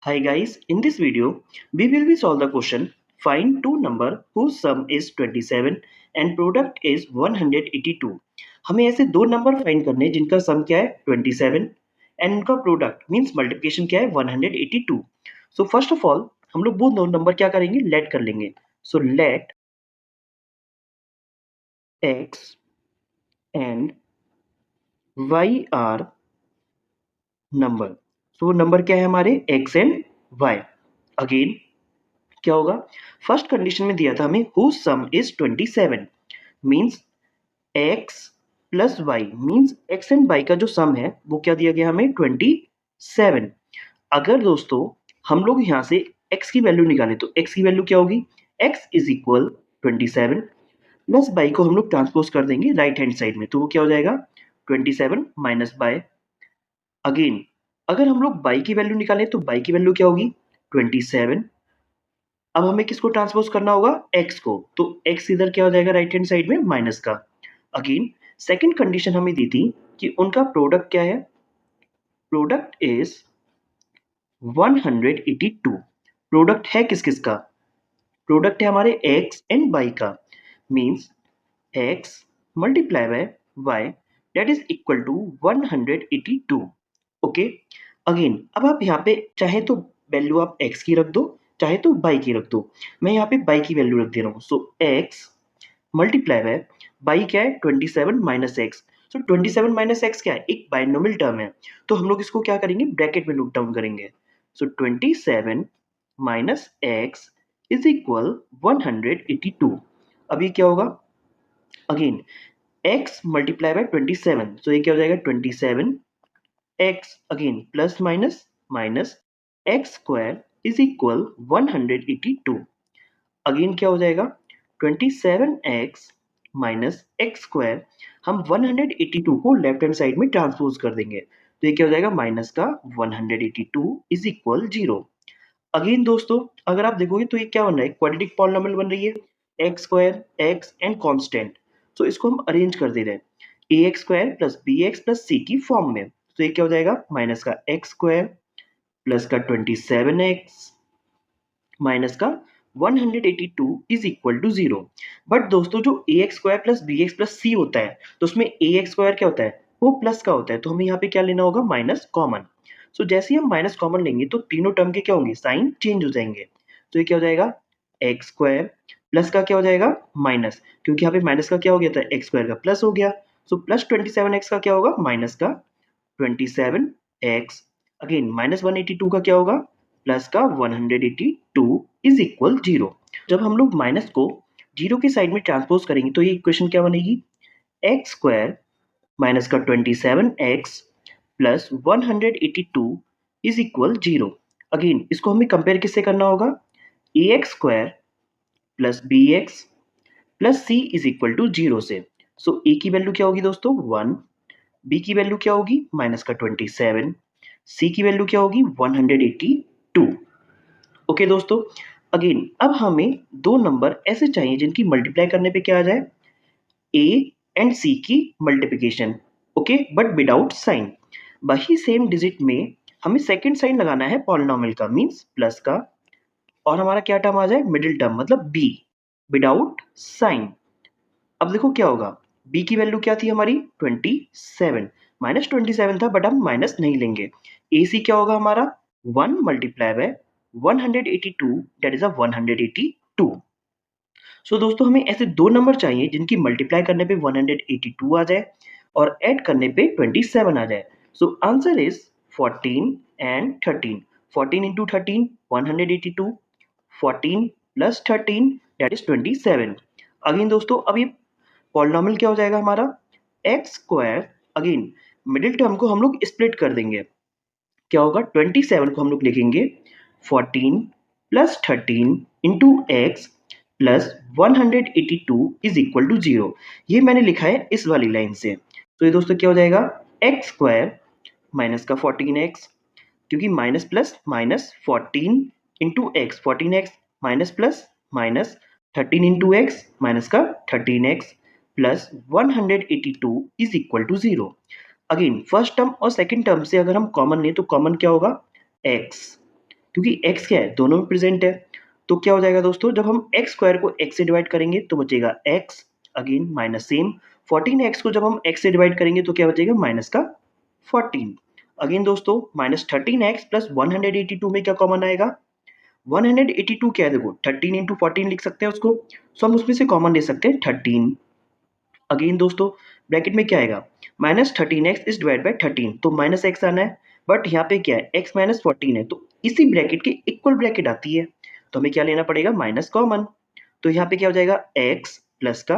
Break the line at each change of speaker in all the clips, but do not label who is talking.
Hi guys, in this video, we will be solve the question find two number whose sum is 27 and product is 182. हमें ऐसे दो number find करने हैं जिनका सम क्या है 27 एंड उनका प्रोडक्ट मींस मल्टीप्लिकेशन क्या है 182. सो फर्स्ट ऑफ ऑल हम लोग वो दो नंबर क्या करेंगे लेट कर लेंगे. So let x and y are number. So number क्या है हमारे x एंड y. अगेन क्या होगा फर्स्ट कंडीशन में दिया था हमें whose sum is 27 means x plus y means x and y का जो सम है वो क्या दिया गया हमें 27. अगर दोस्तों हम लोग यहाँ से x की वैल्यू निकालें तो x की वैल्यू क्या होगी x is equal 27 plus y को हम लोग ट्रांसपोज कर देंगे राइट हैंड साइड में तो वो क्या हो जाएगा 27 माइनस बाय. अगेन अगर हम लोग y की वैल्यू निकालें तो y की वैल्यू क्या होगी 27. अब हमें किसको ट्रांसपोज करना होगा x को तो x इधर क्या हो जाएगा राइट हैंड साइड में माइनस का. अगेन सेकंड कंडीशन हमें दी थी कि उनका प्रोडक्ट क्या है प्रोडक्ट इज 182. प्रोडक्ट है किस किस का प्रोडक्ट है हमारे x एंड y का means x multiply by y that is equal to 182. Okay. Again अब आप यहाँ पे चाहे तो वैल्यू आप x की रख दो चाहे तो y की रख दो. मैं यहाँ पे y की वैल्यू रख दे रहा हूँ. सो x मल्टीप्लाई बाय y क्या है 27 माइनस एक्स. सो 27 माइनस एक्स क्या है एक बाइनोमियल टर्म है तो हम लोग इसको क्या करेंगे ब्रैकेट में नोट डाउन करेंगे. सो 27 माइनस एक्स इज इक्वल 182. अभी क्या होगा अगेन x मल्टीप्लाई बाय 27 सो ये क्या हो जाएगा 27 x again plus minus minus x square is equal 182. Again क्या हो जाएगा 27x माइनस एक्स स्क्वायर हम 182 को लेफ्ट हैंड साइड में ट्रांसपोज कर देंगे तो ये क्या हो जाएगा माइनस का 182 इज इक्वल 0. अगेन दोस्तों अगर आप देखोगे तो ये क्या बन रहा है क्वाड्रेटिक पॉलिनोमियल बन रही है X square X and constant. तो इसको हम अरेंज कर दे रहे हैं A X square plus B X plus C की फॉर्म में. तो ये क्या हो जाएगा माइनस का एक्स स्क्वायर प्लस का 27x माइनस का 182 इज इक्वल टू 0. बट दोस्तों जो A X square plus B X plus C होता है तो उसमें ए एक्स स्क्वायर क्या होता है वो प्लस का होता है तो हमें यहाँ पे क्या लेना होगा माइनस कॉमन. सो जैसे ही हम माइनस कॉमन लेंगे तो तीनों टर्म के क्या होंगे साइन चेंज हो जाएंगे. तो ये क्या हो जाएगा एक्स स्क्वायर प्लस का क्या हो जाएगा माइनस क्योंकि यहाँ पे माइनस का क्या हो गया था एक्स स्क्वायर का प्लस हो गया. सो प्लस 27x का क्या होगा माइनस का 27x अगेन माइनस 182 का क्या होगा प्लस का 182 इज इक्वल 0. जब हम लोग माइनस को जीरो के साइड में ट्रांसपोज करेंगे तो ये इक्वेशन क्या बनेगी एक्स स्क्वायर माइनस का 27x plus 182 is equal 0. Again इसको हमें कंपेयर किससे करना होगा A X square plus B X plus C is equal to 0 से. सो ए की वैल्यू क्या होगी दोस्तों 1 बी की वैल्यू क्या होगी माइनस का 27 सी की वैल्यू क्या होगी 182. ओके दोस्तों अगेन अब हमें दो नंबर ऐसे चाहिए जिनकी मल्टीप्लाई करने पे क्या आ जाए ए एंड सी की multiplication. Okay but without sign. वही सेम डिजिट में हमें सेकंड साइन लगाना है पॉलिनोमियल का मींस प्लस का और हमारा क्या टर्म आ जाए मिडिल टर्म मतलब बी विदाउट साइन. अब देखो क्या होगा b की वैल्यू क्या थी हमारी 27 माइनस 27 था बट हम माइनस नहीं लेंगे. ac क्या होगा हमारा 1 multiply by 182 that is a 182. सो दोस्तों हमें ऐसे दो नंबर चाहिए जिनकी मल्टीप्लाई करने पे 182 आ जाए और ऐड करने पे 27 आ जाए. So answer is 14 and 13. 14 into 13 182 14 plus 13 that is 27. Again दोस्तों अब ये पॉलिनोमियल क्या हो जाएगा हमारा x square again middle term को हम लोग स्प्लिट कर देंगे क्या होगा 27 को हम लोग लिखेंगे 14 plus 13 into x plus 182 is equal to 0. ये मैंने लिखा है इस वाली लाइन से. तो ये दोस्तों क्या हो जाएगा एक्स स्क्वायर माइनस का 14x क्योंकि minus plus minus 14 into x 14x minus plus minus 13 into x minus का 13x plus 182 is equal to 0. Again first term और सेकंड टर्म से अगर हम कॉमन लें तो कॉमन क्या होगा x क्योंकि x क्या है, दोनों में प्रेजेंट है। तो क्या हो जाएगा दोस्तों, जब हम एक्स स्क्वायर को x से डिवाइड करेंगे तो बचेगा x, again minus same. 14x को जब हम x से डिवाइड करेंगे तो क्या बचेगा, माइनस का 14। अगेन दोस्तों माइनस 13x प्लस 182 में क्या कॉमन आएगा, 182 क्या है, देखो 13 इंटू 14 लिख सकते हैं उसको, सो हम उसमें से कॉमन ले सकते हैं 13। अगेन दोस्तों ब्रैकेट में क्या आएगा, minus 13x is divide by 13, तो माइनस एक्स आना है, बट यहाँ पे क्या है, x माइनस 14 है, तो इसी ब्रैकेट के इक्वल ब्रैकेट आती है, तो हमें क्या लेना पड़ेगा, माइनस कॉमन। तो यहाँ पे क्या हो जाएगा, x प्लस का,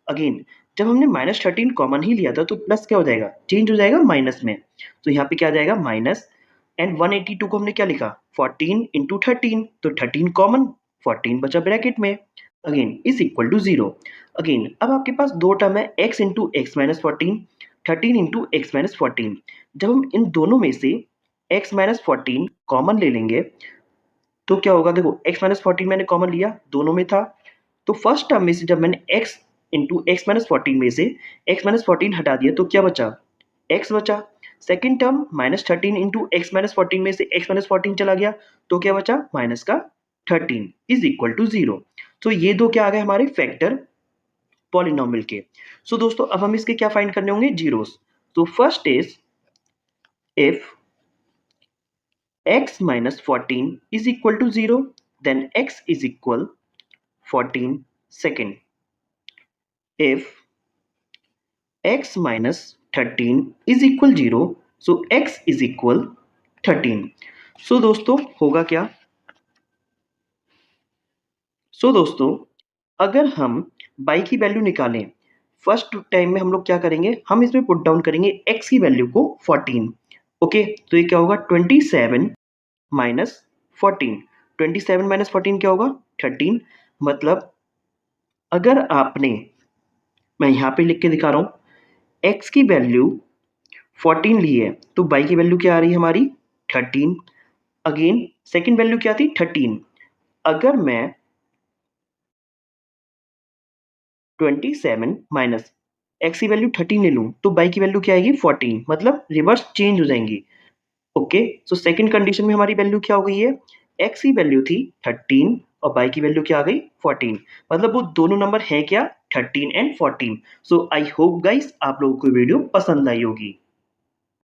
अगेन जब हमने माइनस 13 कॉमन ही लिया था तो प्लस क्या हो जाएगा, चेंज हो जाएगा माइनस में, तो यहाँ पे क्या आ जाएगा माइनस, एंड 182 को हमने क्या लिखा, 14 इंटू 13, तो 13 कॉमन, 14 बचा ब्रैकेट में, again is equal to 0। Again अब आपके पास दो टर्म है, x into x minus 14, 13 into x minus 14। जब हम इन दोनों में से x माइनस 14 कॉमन ले लेंगे तो क्या होगा, देखो x माइनस 14 मैंने कॉमन लिया, दोनों में था, तो फर्स्ट टर्म में से जब मैंने x इंटू एक्स माइनस 14 में से x माइनस 14 हटा दिया तो क्या बचा, x बचा। Second term minus 13 into x minus 14 में से x माइनस 14 चला गया तो क्या बचा, माइनस का 13 इज इक्वल टू 0। तो ये दो क्या आ गए हमारे फैक्टर पॉलिनोमियल के। सो दोस्तों अब हम इसके क्या फाइंड करने होंगे, जीरोस। तो first is if x minus 14 is equal to 0, then x is equal 14 second. If x minus 13 is equal 0, so x is equal 13. So दोस्तों होगा क्या, दोस्तों अगर हम y की वैल्यू निकालें, फर्स्ट टाइम में हम लोग क्या करेंगे, हम इसमें पुट डाउन करेंगे x की वैल्यू को 14। ओके, तो ये क्या होगा, 27 माइनस 14, 27 माइनस 14 क्या होगा, 13। मतलब अगर आपने, मैं यहाँ पे लिख के दिखा रहा हूँ, x की वैल्यू 14 ली है तो y की वैल्यू क्या आ रही है हमारी, 13। अगेन सेकंड वैल्यू क्या थी, 13। अगर मैं 27 माइनस x की वैल्यू 13 ले लूँ तो y की वैल्यू क्या आएगी, 14, मतलब रिवर्स चेंज हो जाएंगी। ओके, सो सेकंड कंडीशन में हमारी वैल्यू क्या हो गई है, x की वैल्यू थी 13 और y की वैल्यू क्या आ गई, 14, मतलब वो दोनों नंबर हैं क्या, 13 and 14। So I hope guys आप लोगों को वीडियो पसंद आई होगी।